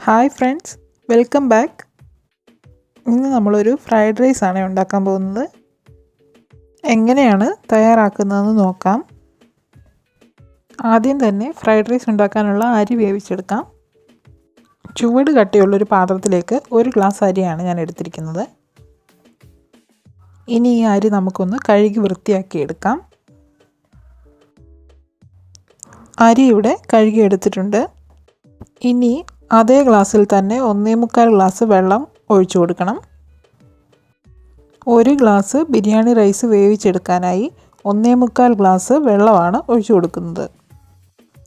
Hi friends, welcome back. ഇന്ന് നമ്മളൊരു fried rice ആണ് ഉണ്ടാക്കാൻ പോകുന്നത്. എങ്ങനെയാണ് തയ്യാറാക്കുന്നതെന്ന് നോക്കാം. ആദ്യം തന്നെ ഫ്രൈഡ് റൈസ് ഉണ്ടാക്കാനുള്ള അരി വേവിച്ചെടുക്കാം. ചുവട് കട്ടിയുള്ളൊരു പാത്രത്തിലേക്ക് 1 ഗ്ലാസ് അരിയാണ് ഞാൻ എടുത്തിരിക്കുന്നത്. ഇനി ഈ അരി നമുക്കൊന്ന് കഴുകി വൃത്തിയാക്കി എടുക്കാം. അരി ഇവിടെ കഴുകി എടുത്തിട്ടുണ്ട്. ഇനി അതേ ഗ്ലാസ്സിൽ തന്നെ 1.25 ഗ്ലാസ് വെള്ളം ഒഴിച്ചു കൊടുക്കണം. 1 ഗ്ലാസ് ബിരിയാണി റൈസ് വേവിച്ചെടുക്കാനായി 1.25 ഗ്ലാസ് വെള്ളമാണ് ഒഴിച്ചു കൊടുക്കുന്നത്.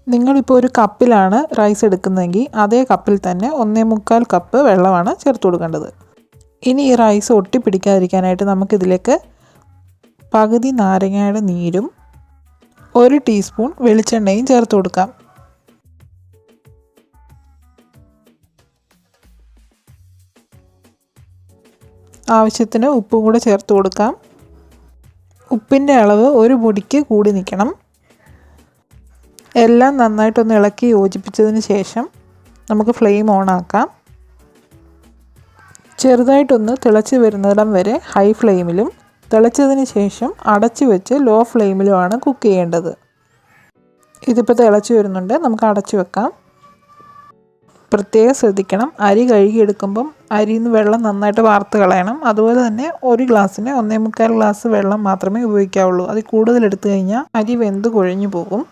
നിങ്ങളിപ്പോൾ ഒരു കപ്പിലാണ് റൈസ് എടുക്കുന്നതെങ്കിൽ അതേ കപ്പിൽ തന്നെ 1.25 കപ്പ് വെള്ളമാണ് ചേർത്ത് കൊടുക്കേണ്ടത്. ഇനി ഈ റൈസ് ഒട്ടിപ്പിടിക്കാതിരിക്കാനായിട്ട് നമുക്കിതിലേക്ക് പകുതി നാരങ്ങയുടെ നീരും 1 ടീസ്പൂൺ വെളിച്ചെണ്ണയും ചേർത്ത് കൊടുക്കാം. ആവശ്യത്തിന് ഉപ്പും കൂടെ ചേർത്ത് കൊടുക്കാം. ഉപ്പിൻ്റെ അളവ് ഒരു പൊടിക്ക് കൂടി നിൽക്കണം. എല്ലാം നന്നായിട്ടൊന്ന് ഇളക്കി യോജിപ്പിച്ചതിന് ശേഷം നമുക്ക് ഫ്ലെയിം ഓൺ ആക്കാം. ചെറുതായിട്ടൊന്ന് തിളച്ച് വരുന്നിടം വരെ ഹൈ ഫ്ലെയിമിലും തിളച്ചതിന് ശേഷം അടച്ചു വെച്ച് ലോ ഫ്ലെയിമിലുമാണ് കുക്ക് ചെയ്യേണ്ടത്. ഇതിപ്പോൾ തിളച്ച് വരുന്നുണ്ട്, നമുക്ക് അടച്ചു വെക്കാം. പ്രത്യേകം ശ്രദ്ധിക്കണം, അരി കഴുകിയെടുക്കുമ്പം അരിയിൽ നിന്ന് വെള്ളം നന്നായിട്ട് വാർത്ത് കളയണം. അതുപോലെ തന്നെ 1 ഗ്ലാസ്സിന് 1.25 ഗ്ലാസ് വെള്ളം മാത്രമേ ഉപയോഗിക്കാവുള്ളൂ. അതിൽ കൂടുതൽ എടുത്തു കഴിഞ്ഞാൽ അരി വെന്ത് കുഴഞ്ഞു പോകും.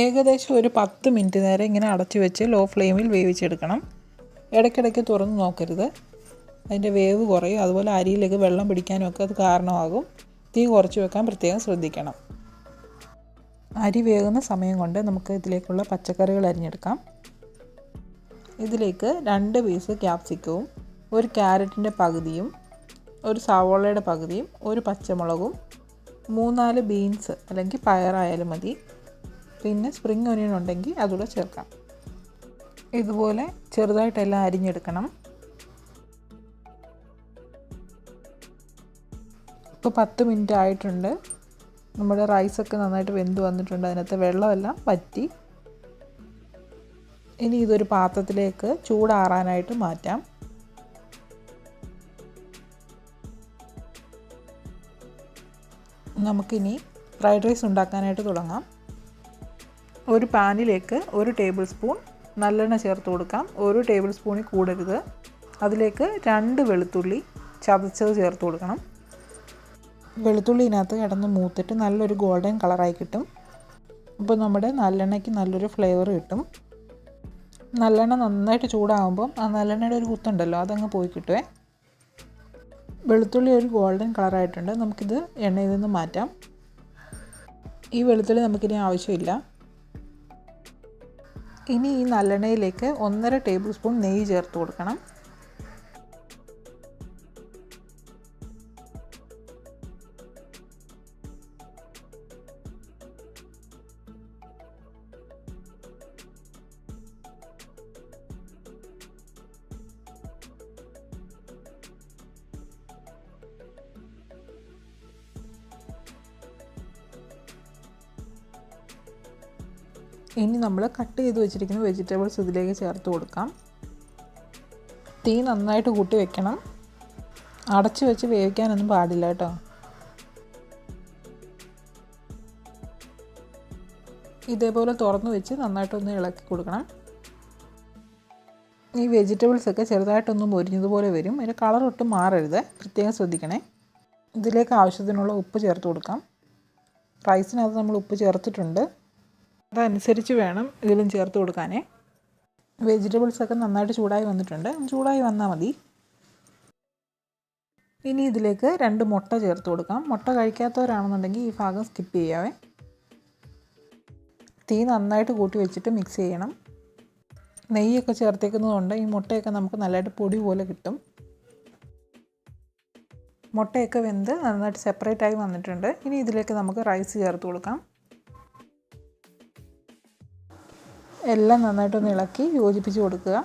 ഏകദേശം ഒരു 10 മിനിറ്റ് നേരം ഇങ്ങനെ അടച്ചു വെച്ച് ലോ ഫ്ലെയിമിൽ വേവിച്ചെടുക്കണം. ഇടയ്ക്കിടയ്ക്ക് തുറന്ന് നോക്കരുത്, അതിൻ്റെ വേവ് കുറയും. അതുപോലെ അരിയിലേക്ക് വെള്ളം പിടിക്കാനും ഒക്കെ അത് കാരണമാകും. തീ കുറച്ച് വെക്കാൻ പ്രത്യേകം ശ്രദ്ധിക്കണം. അരി വേകുന്ന സമയം കൊണ്ട് നമുക്ക് ഇതിലേക്കുള്ള പച്ചക്കറികൾ അരിഞ്ഞെടുക്കാം. ഇതിലേക്ക് 2 പീസ് ക്യാപ്സിക്കവും 1 ക്യാരറ്റിൻ്റെ പകുതിയും 1 സവോളയുടെ പകുതിയും 1 പച്ചമുളകും 3-4 ബീൻസ് അല്ലെങ്കിൽ പയറായാലും മതി. പിന്നെ സ്പ്രിംഗ് ഒനിയൻ ഉണ്ടെങ്കിൽ അതുകൂടെ ചേർക്കാം. ഇതുപോലെ ചെറുതായിട്ടെല്ലാം അരിഞ്ഞെടുക്കണം. ഇപ്പോൾ 10 മിനിറ്റ് ആയിട്ടുണ്ട്. നമ്മുടെ റൈസൊക്കെ നന്നായിട്ട് വെന്ത് വന്നിട്ടുണ്ട്. അതിനകത്ത് വെള്ളമെല്ലാം വറ്റി. ഇനി ഇതൊരു പാത്രത്തിലേക്ക് ചൂടാറാനായിട്ട് മാറ്റാം. നമുക്കിനി ഫ്രൈഡ് റൈസ് ഉണ്ടാക്കാനായിട്ട് തുടങ്ങാം. ഒരു പാനിലേക്ക് 1 ടേബിൾ സ്പൂൺ നല്ലെണ്ണ ചേർത്ത് കൊടുക്കാം. 1 ടേബിൾ സ്പൂണിൽ കൂടരുത്. അതിലേക്ക് 2 വെളുത്തുള്ളി ചതച്ചത് ചേർത്ത് കൊടുക്കണം. വെളുത്തുള്ളി ഇതിനകത്ത് കിടന്ന് മൂത്തിട്ട് നല്ലൊരു ഗോൾഡൻ കളറായി കിട്ടും. അപ്പോൾ നമ്മുടെ നല്ലെണ്ണയ്ക്ക് നല്ലൊരു ഫ്ലേവർ കിട്ടും. നല്ലെണ്ണ നന്നായിട്ട് ചൂടാകുമ്പം ആ നല്ലെണ്ണയുടെ ഒരു കുത്തുണ്ടല്ലോ, അതങ്ങ് പോയി കിട്ടുമേ. വെളുത്തുള്ളി ഒരു ഗോൾഡൻ കളറായിട്ടുണ്ട്. നമുക്കിത് എണ്ണയിൽ നിന്ന് മാറ്റാം. ഈ വെളുത്തുള്ളി നമുക്കിനി ആവശ്യമില്ല. ഇനി ഈ നല്ലെണ്ണയിലേക്ക് 1.5 ടേബിൾ സ്പൂൺ നെയ്യ് ചേർത്ത് കൊടുക്കണം. ഇനി നമ്മൾ കട്ട് ചെയ്ത് വെച്ചിരിക്കുന്ന വെജിറ്റബിൾസ് ഇതിലേക്ക് ചേർത്ത് കൊടുക്കാം. തീ നന്നായിട്ട് കൂട്ടി വെക്കണം. അടച്ചു വെച്ച് വേവിക്കാനൊന്നും പാടില്ല കേട്ടോ. ഇതേപോലെ തുറന്ന് വെച്ച് നന്നായിട്ടൊന്ന് ഇളക്കി കൊടുക്കണം. ഈ വെജിറ്റബിൾസൊക്കെ ചെറുതായിട്ടൊന്ന് മൊരിഞ്ഞതുപോലെ വരും. അതിൻ്റെ കളർ ഒട്ടും മാറരുത്, പ്രത്യേകം ശ്രദ്ധിക്കണേ. ഇതിലേക്ക് ആവശ്യത്തിനുള്ള ഉപ്പ് ചേർത്ത് കൊടുക്കാം. റൈസിനകത്ത് നമ്മൾ ഉപ്പ് ചേർത്തിട്ടുണ്ട്, അതനുസരിച്ച് വേണം ഇതിലും ചേർത്ത് കൊടുക്കാനേ. വെജിറ്റബിൾസൊക്കെ നന്നായിട്ട് ചൂടായി വന്നിട്ടുണ്ട്. ചൂടായി വന്നാൽ മതി. ഇനി ഇതിലേക്ക് 2 മുട്ട ചേർത്ത് കൊടുക്കാം. മുട്ട കഴിക്കാത്തവരാണെന്നുണ്ടെങ്കിൽ ഈ ഭാഗം സ്കിപ്പ് ചെയ്യാവേ. തീ നന്നായിട്ട് കൂട്ടി വെച്ചിട്ട് മിക്സ് ചെയ്യണം. നെയ്യൊക്കെ ചേർത്തേക്കുന്നതുകൊണ്ട് ഈ മുട്ടയൊക്കെ നമുക്ക് നല്ലതായിട്ട് പൊടി പോലെ കിട്ടും. മുട്ടയൊക്കെ വെന്ത് നന്നായിട്ട് സെപ്പറേറ്റായി വന്നിട്ടുണ്ട്. ഇനി ഇതിലേക്ക് നമുക്ക് റൈസ് ചേർത്ത് കൊടുക്കാം. എല്ലാം നന്നായിട്ടൊന്ന് ഇളക്കി യോജിപ്പിച്ച് കൊടുക്കുക.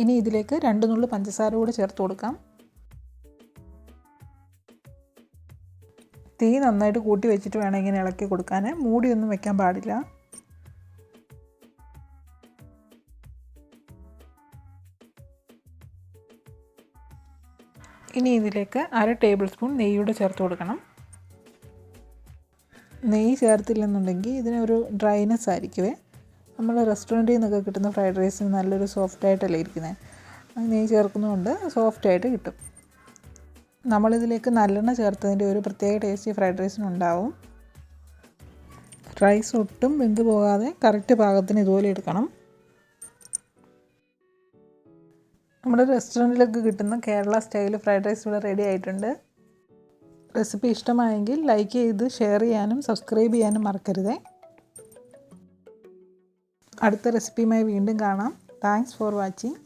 ഇനി ഇതിലേക്ക് 2 നുള്ളു പഞ്ചസാര കൂടി ചേർത്ത് കൊടുക്കാം. തീ നന്നായിട്ട് കൂട്ടി വെച്ചിട്ട് വേണം ഇങ്ങനെ ഇളക്കി കൊടുക്കാൻ. മൂടിയൊന്നും വെക്കാൻ പാടില്ല. ഇനി ഇതിലേക്ക് 1/2 ടേബിൾ സ്പൂൺ നെയ്യൂടെ ചേർത്ത് കൊടുക്കണം. നെയ്യ് ചേർത്തില്ലെന്നുണ്ടെങ്കിൽ ഇതിനൊരു ഡ്രൈനെസ് ആയിരിക്കുമേ. നമ്മൾ റെസ്റ്റോറൻറ്റിൽ നിന്നൊക്കെ കിട്ടുന്ന ഫ്രൈഡ് റൈസിന് നല്ലൊരു സോഫ്റ്റായിട്ടല്ലേ ഇരിക്കുന്നത്. നെയ്യ് ചേർക്കുന്നതുകൊണ്ട് സോഫ്റ്റായിട്ട് കിട്ടും. നമ്മളിതിലേക്ക് നല്ലെണ്ണ ചേർത്തതിൻ്റെ ഒരു പ്രത്യേക ടേസ്റ്റ് ഫ്രൈഡ് റൈസിനുണ്ടാവും. റൈസ് ഒട്ടും വെന്ത് പോകാതെ കറക്റ്റ് പാകത്തിന് ഇതുപോലെ എടുക്കണം. നമ്മുടെ റെസ്റ്റോറൻറ്റിലൊക്കെ കിട്ടുന്ന കേരള സ്റ്റൈൽ ഫ്രൈഡ് റൈസ് ഇവിടെ റെഡി ആയിട്ടുണ്ട്. റെസിപ്പി ഇഷ്ടമായെങ്കിൽ ലൈക്ക് ചെയ്ത് ഷെയർ ചെയ്യാനും സബ്സ്ക്രൈബ് ചെയ്യാനും മറക്കരുതേ. അടുത്ത റെസിപ്പിയുമായി വീണ്ടും കാണാം. Thanks for watching.